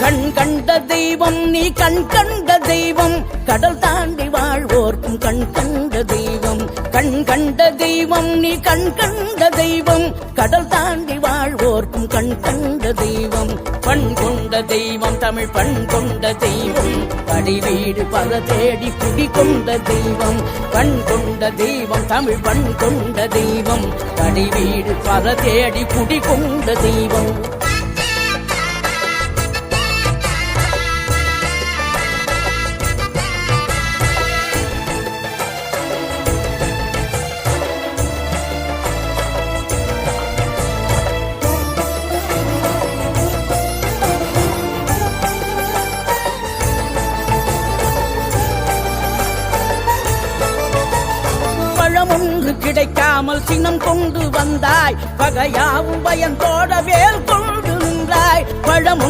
கண் கண்ட தெய்வம் நீ கண் கண்ட தெய்வம் கடல் தாண்டி வாழ்வோர்க்கும் கண் கண்ட தெய்வம் கண் கண்ட தெய்வம் நீ கண் கண்ட தெய்வம் கடல் தாண்டி வாழ்வோர்க்கும் கண் கண்ட தெய்வம் பண் கொண்ட தெய்வம் தமிழ் பண் கொண்ட தெய்வம் அடிவீடு பல தேடி குடி கொண்ட தெய்வம் பண் கொண்ட தெய்வம் தமிழ் பண் கொண்ட தெய்வம் அடிவீடு பல தேடி குடி கொண்ட தெய்வம் ஒன்று கிடைக்காமல் சினம் கொண்டு வந்தாய் பகையாவும் பயந்தோட வேல் கொண்டு நின்றாய் பழமும்